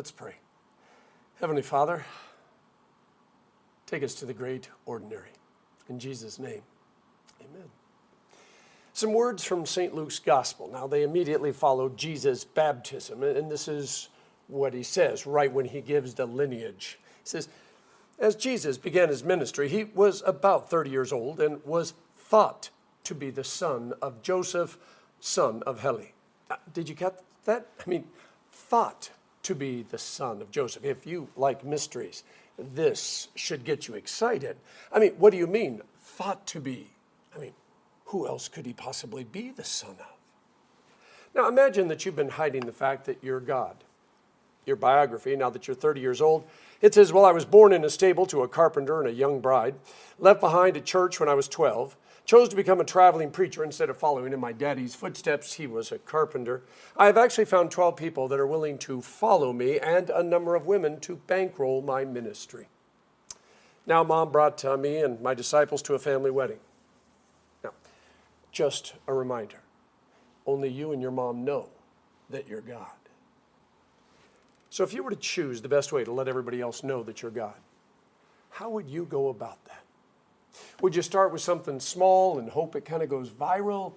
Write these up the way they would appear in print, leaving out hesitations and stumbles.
Let's pray. Heavenly Father, take us to the great ordinary. In Jesus' name, amen. Some words from St. Luke's Gospel. Now, they immediately follow Jesus' baptism, and this is what he says right when he gives the lineage. He says, as Jesus began his ministry, he was about 30 years old and was thought to be the son of Joseph, son of Heli. Did you get that? I mean, thought to be the son of Joseph. If you like mysteries, this should get you excited. I mean, what do you mean, thought to be? I mean, who else could he possibly be the son of? Now, imagine that you've been hiding the fact that you're God. Your biography, now that you're 30 years old, it says, well, I was born in a stable to a carpenter and a young bride, left behind a church when I was 12, chose to become a traveling preacher instead of following in my daddy's footsteps. He was a carpenter. I have actually found 12 people that are willing to follow me and a number of women to bankroll my ministry. Now, Mom brought me and my disciples to a family wedding. Now, just a reminder, only you and your mom know that you're God. So if you were to choose the best way to let everybody else know that you're God, how would you go about that? Would you start with something small and hope it kind of goes viral?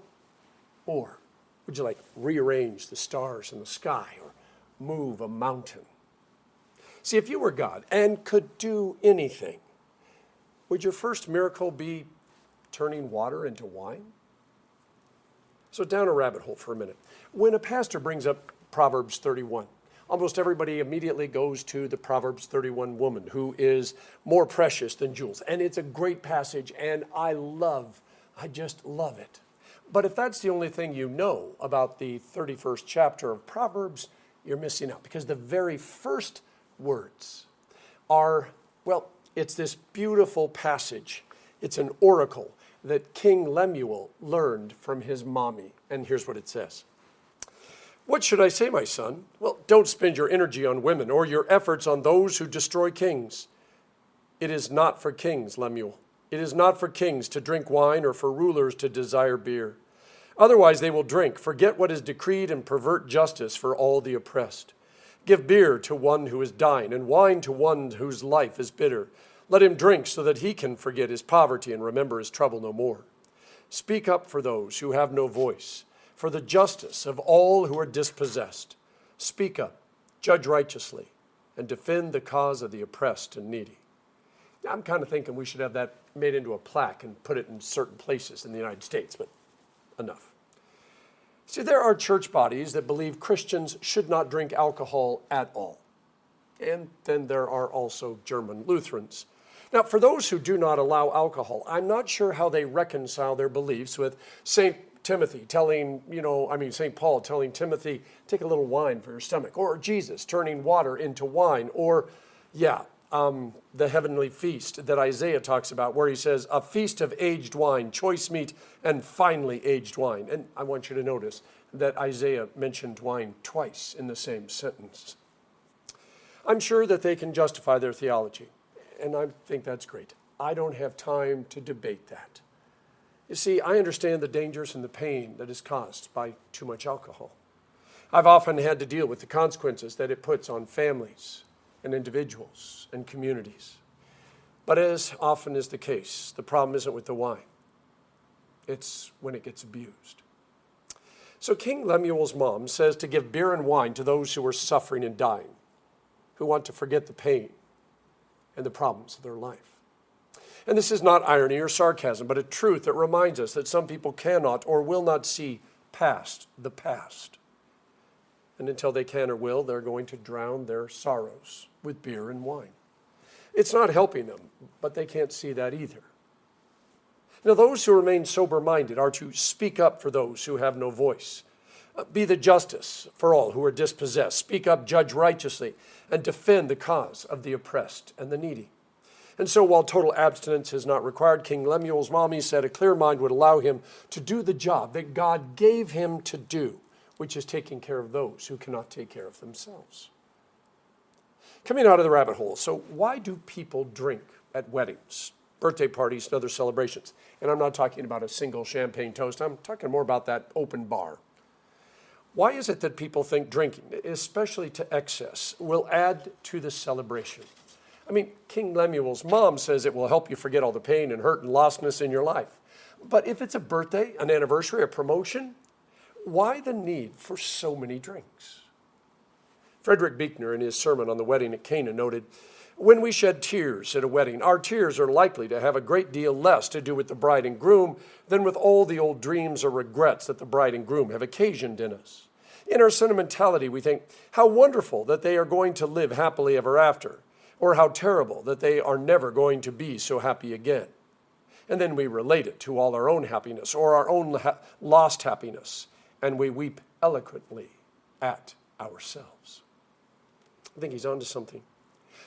Or would you like rearrange the stars in the sky or move a mountain? See, if you were God and could do anything, would your first miracle be turning water into wine? So down a rabbit hole for a minute. When a pastor brings up Proverbs 31, almost everybody immediately goes to the Proverbs 31 woman who is more precious than jewels. And it's a great passage, and I just love it. But if that's the only thing you know about the 31st chapter of Proverbs, you're missing out. Because the very first words are, well, it's this beautiful passage. It's an oracle that King Lemuel learned from his mommy. And here's what it says. What should I say, my son? Well, don't spend your energy on women or your efforts on those who destroy kings. It is not for kings, Lemuel. It is not for kings to drink wine or for rulers to desire beer. Otherwise they will drink, forget what is decreed, and pervert justice for all the oppressed. Give beer to one who is dying and wine to one whose life is bitter. Let him drink so that he can forget his poverty and remember his trouble no more. Speak up for those who have no voice, for the justice of all who are dispossessed. Speak up, judge righteously, and defend the cause of the oppressed and needy. Now, I'm kind of thinking we should have that made into a plaque and put it in certain places in the United States, but enough. See, there are church bodies that believe Christians should not drink alcohol at all. And then there are also German Lutherans. Now, for those who do not allow alcohol, I'm not sure how they reconcile their beliefs with St. Paul telling Timothy, take a little wine for your stomach, or Jesus turning water into wine, or, the heavenly feast that Isaiah talks about, where he says, a feast of aged wine, choice meat, and finely aged wine. And I want you to notice that Isaiah mentioned wine twice in the same sentence. I'm sure that they can justify their theology, and I think that's great. I don't have time to debate that. You see, I understand the dangers and the pain that is caused by too much alcohol. I've often had to deal with the consequences that it puts on families and individuals and communities. But as often is the case, the problem isn't with the wine. It's when it gets abused. So King Lemuel's mom says to give beer and wine to those who are suffering and dying, who want to forget the pain and the problems of their life. And this is not irony or sarcasm, but a truth that reminds us that some people cannot or will not see past the past. And until they can or will, they're going to drown their sorrows with beer and wine. It's not helping them, but they can't see that either. Now, those who remain sober-minded are to speak up for those who have no voice. Be the justice for all who are dispossessed. Speak up, judge righteously, and defend the cause of the oppressed and the needy. And so while total abstinence is not required, King Lemuel's mommy said a clear mind would allow him to do the job that God gave him to do, which is taking care of those who cannot take care of themselves. Coming out of the rabbit hole, so why do people drink at weddings, birthday parties, and other celebrations? And I'm not talking about a single champagne toast. I'm talking more about that open bar. Why is it that people think drinking, especially to excess, will add to the celebration? I mean, King Lemuel's mom says it will help you forget all the pain and hurt and lostness in your life. But if it's a birthday, an anniversary, a promotion, why the need for so many drinks? Frederick Buechner, in his sermon on the wedding at Cana, noted, "When we shed tears at a wedding, our tears are likely to have a great deal less to do with the bride and groom than with all the old dreams or regrets that the bride and groom have occasioned in us. In our sentimentality, we think, how wonderful that they are going to live happily ever after, or how terrible that they are never going to be so happy again. And then we relate it to all our own happiness or our own lost happiness, and we weep eloquently at ourselves." I think he's onto something.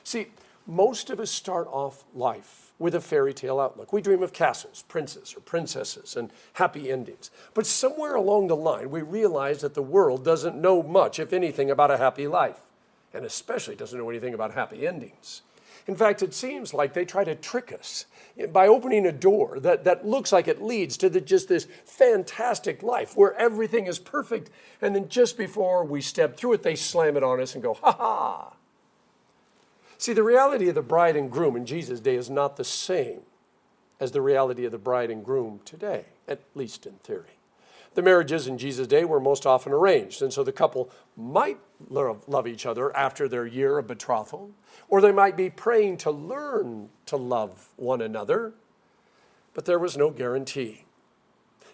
See, most of us start off life with a fairy tale outlook. We dream of castles, princes or princesses, and happy endings. But somewhere along the line, we realize that the world doesn't know much, if anything, about a happy life, and especially doesn't know anything about happy endings. In fact, it seems like they try to trick us by opening a door that looks like it leads to just this fantastic life where everything is perfect, and then just before we step through it, they slam it on us and go, ha ha. See, the reality of the bride and groom in Jesus' day is not the same as the reality of the bride and groom today, at least in theory. The marriages in Jesus' day were most often arranged, and so the couple might love each other after their year of betrothal, or they might be praying to learn to love one another, but there was no guarantee.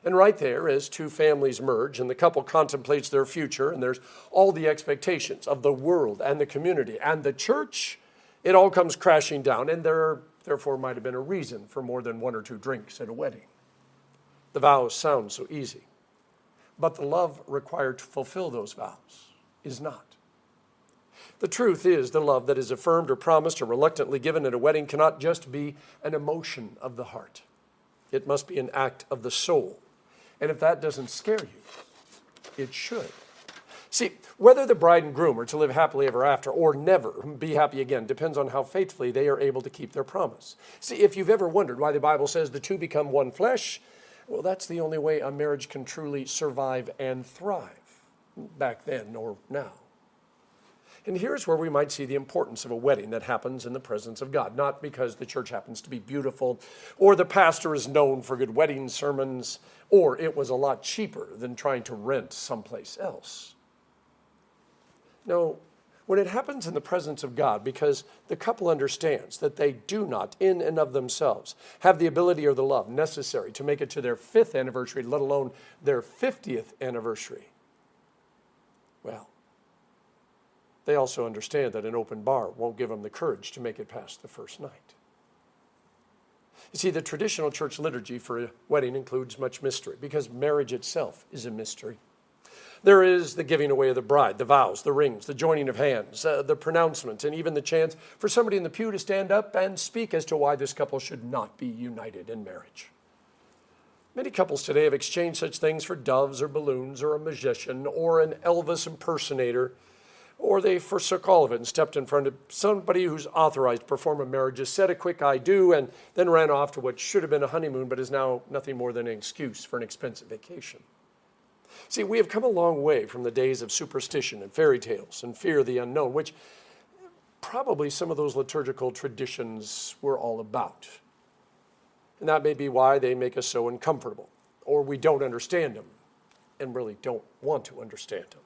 And right there, as two families merge and the couple contemplates their future, and there's all the expectations of the world and the community and the church, it all comes crashing down, and there therefore might have been a reason for more than one or two drinks at a wedding. The vows sound so easy, but the love required to fulfill those vows is not. The truth is, the love that is affirmed or promised or reluctantly given at a wedding cannot just be an emotion of the heart. It must be an act of the soul. And if that doesn't scare you, it should. See, whether the bride and groom are to live happily ever after or never be happy again depends on how faithfully they are able to keep their promise. See, if you've ever wondered why the Bible says the two become one flesh, well, that's the only way a marriage can truly survive and thrive, back then or now. And here's where we might see the importance of a wedding that happens in the presence of God, not because the church happens to be beautiful, or the pastor is known for good wedding sermons, or it was a lot cheaper than trying to rent someplace else. No, when it happens in the presence of God, because the couple understands that they do not, in and of themselves, have the ability or the love necessary to make it to their 5th anniversary, let alone their 50th anniversary, well, they also understand that an open bar won't give them the courage to make it past the first night. You see, the traditional church liturgy for a wedding includes much mystery, because marriage itself is a mystery. There is the giving away of the bride, the vows, the rings, the joining of hands, the pronouncement, and even the chance for somebody in the pew to stand up and speak as to why this couple should not be united in marriage. Many couples today have exchanged such things for doves or balloons or a magician or an Elvis impersonator, or they forsook all of it and stepped in front of somebody who's authorized to perform a marriage, just said a quick I do, and then ran off to what should have been a honeymoon but is now nothing more than an excuse for an expensive vacation. See, we have come a long way from the days of superstition and fairy tales and fear of the unknown, which probably some of those liturgical traditions were all about. And that may be why they make us so uncomfortable, or we don't understand them and really don't want to understand them.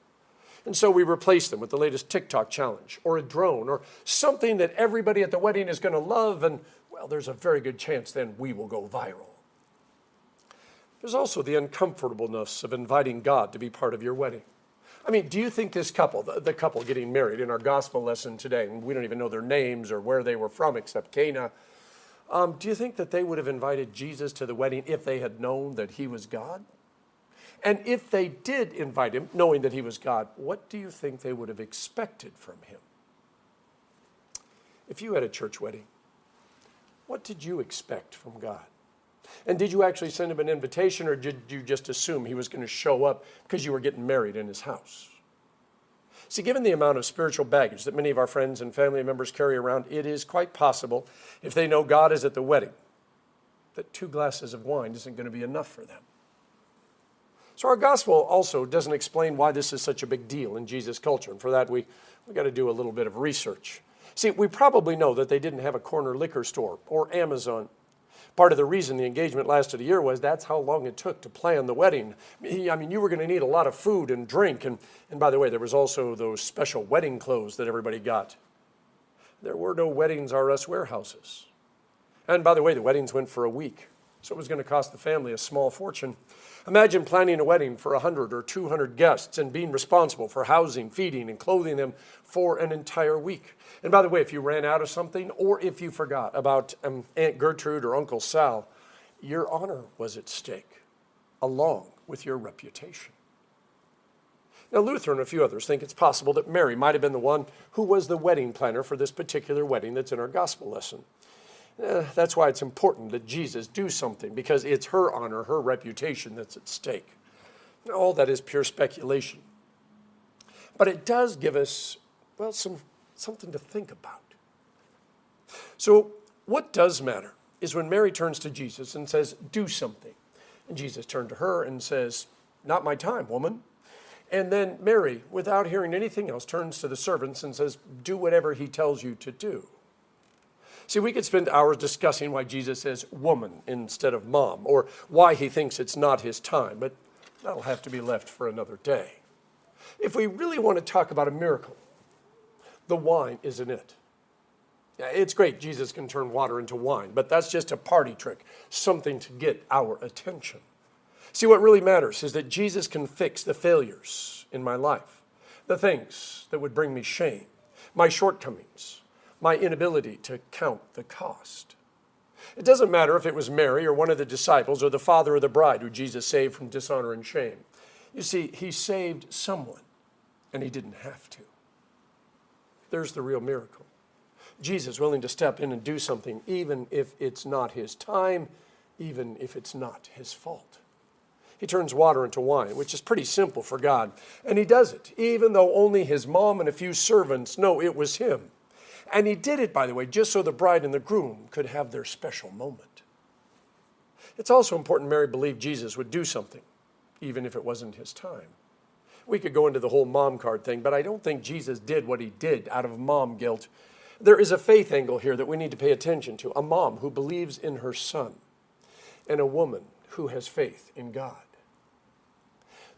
And so we replace them with the latest TikTok challenge or a drone or something that everybody at the wedding is going to love, and, well, there's a very good chance then we will go viral. There's also the uncomfortableness of inviting God to be part of your wedding. I mean, do you think this couple, the couple getting married in our gospel lesson today, and we don't even know their names or where they were from except Cana, do you think that they would have invited Jesus to the wedding if they had known that he was God? And if they did invite him, knowing that he was God, what do you think they would have expected from him? If you had a church wedding, what did you expect from God? And did you actually send him an invitation, or did you just assume he was going to show up because you were getting married in his house? See, given the amount of spiritual baggage that many of our friends and family members carry around, it is quite possible, if they know God is at the wedding, that 2 glasses of wine isn't going to be enough for them. So our gospel also doesn't explain why this is such a big deal in Jesus' culture. And for that, we got to do a little bit of research. See, we probably know that they didn't have a corner liquor store or Amazon. Part of the reason the engagement lasted a year was that's how long it took to plan the wedding. I mean, you were going to need a lot of food and drink. And by the way, there was also those special wedding clothes that everybody got. There were no Weddings R Us warehouses. And by the way, the weddings went for a week. So it was going to cost the family a small fortune. Imagine planning a wedding for 100 or 200 guests and being responsible for housing, feeding, and clothing them for an entire week. And by the way, if you ran out of something or if you forgot about Aunt Gertrude or Uncle Sal, your honor was at stake, along with your reputation. Now, Luther and a few others think it's possible that Mary might have been the one who was the wedding planner for this particular wedding that's in our gospel lesson. That's why it's important that Jesus do something, because it's her honor, her reputation that's at stake. All that is pure speculation. But it does give us, well, something to think about. So what does matter is when Mary turns to Jesus and says, do something. And Jesus turned to her and says, not my time, woman. And then Mary, without hearing anything else, turns to the servants and says, do whatever he tells you to do. See, we could spend hours discussing why Jesus says woman instead of mom, or why he thinks it's not his time, but that'll have to be left for another day. If we really want to talk about a miracle, the wine isn't it. It's great Jesus can turn water into wine, but that's just a party trick, something to get our attention. See, what really matters is that Jesus can fix the failures in my life, the things that would bring me shame, my shortcomings, my inability to count the cost. It doesn't matter if it was Mary or one of the disciples or the father of the bride who Jesus saved from dishonor and shame. You see, he saved someone, and he didn't have to. There's the real miracle. Jesus willing to step in and do something, even if it's not his time, even if it's not his fault. He turns water into wine, which is pretty simple for God. And he does it, even though only his mom and a few servants know it was him. And he did it, by the way, just so the bride and the groom could have their special moment. It's also important Mary believed Jesus would do something, even if it wasn't his time. We could go into the whole mom card thing, but I don't think Jesus did what he did out of mom guilt. There is a faith angle here that we need to pay attention to. A mom who believes in her son, and a woman who has faith in God.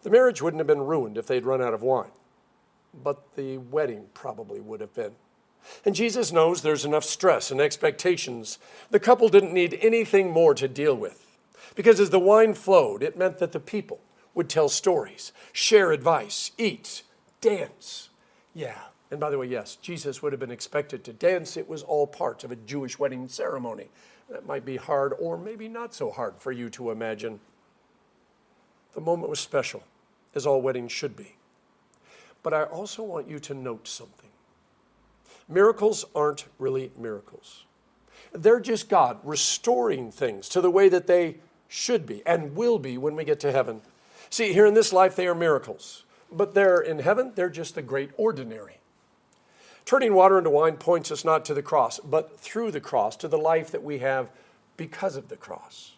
The marriage wouldn't have been ruined if they'd run out of wine, but the wedding probably would have been. And Jesus knows there's enough stress and expectations. The couple didn't need anything more to deal with, because as the wine flowed, it meant that the people would tell stories, share advice, eat, dance. Yeah, and by the way, yes, Jesus would have been expected to dance. It was all part of a Jewish wedding ceremony. That might be hard or maybe not so hard for you to imagine. The moment was special, as all weddings should be. But I also want you to note something. Miracles aren't really miracles. They're just God restoring things to the way that they should be and will be when we get to heaven. See, here in this life, they are miracles. But there in heaven, they're just the great ordinary. Turning water into wine points us not to the cross, but through the cross to the life that we have because of the cross.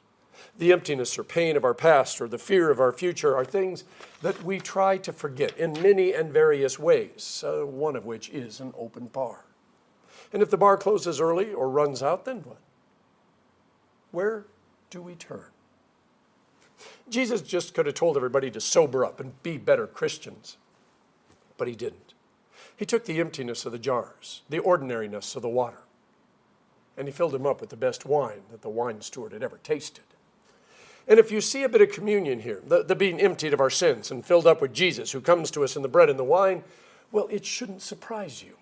The emptiness or pain of our past or the fear of our future are things that we try to forget in many and various ways, one of which is an open bar. And if the bar closes early or runs out, then what? Where do we turn? Jesus just could have told everybody to sober up and be better Christians, but he didn't. He took the emptiness of the jars, the ordinariness of the water, and he filled them up with the best wine that the wine steward had ever tasted. And if you see a bit of communion here, the being emptied of our sins and filled up with Jesus who comes to us in the bread and the wine, well, it shouldn't surprise you.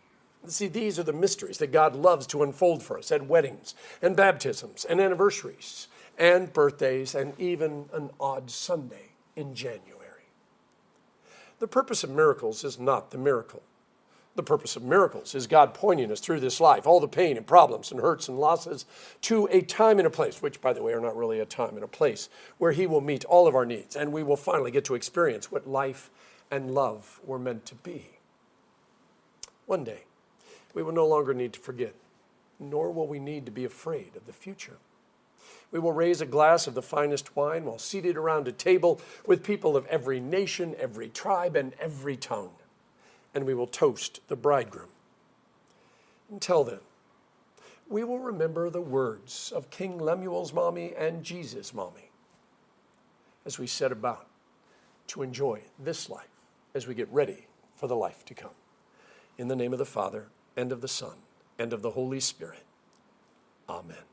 See, these are the mysteries that God loves to unfold for us at weddings and baptisms and anniversaries and birthdays and even an odd Sunday in January. The purpose of miracles is not the miracle. The purpose of miracles is God pointing us through this life, all the pain and problems and hurts and losses, to a time and a place, which, by the way, are not really a time and a place, where he will meet all of our needs, and we will finally get to experience what life and love were meant to be. One day, we will no longer need to forget, nor will we need to be afraid of the future. We will raise a glass of the finest wine while seated around a table with people of every nation, every tribe, and every tongue. And we will toast the bridegroom. Until then, we will remember the words of King Lemuel's mommy and Jesus' mommy as we set about to enjoy this life as we get ready for the life to come. In the name of the Father, and of the Son, and of the Holy Spirit. Amen.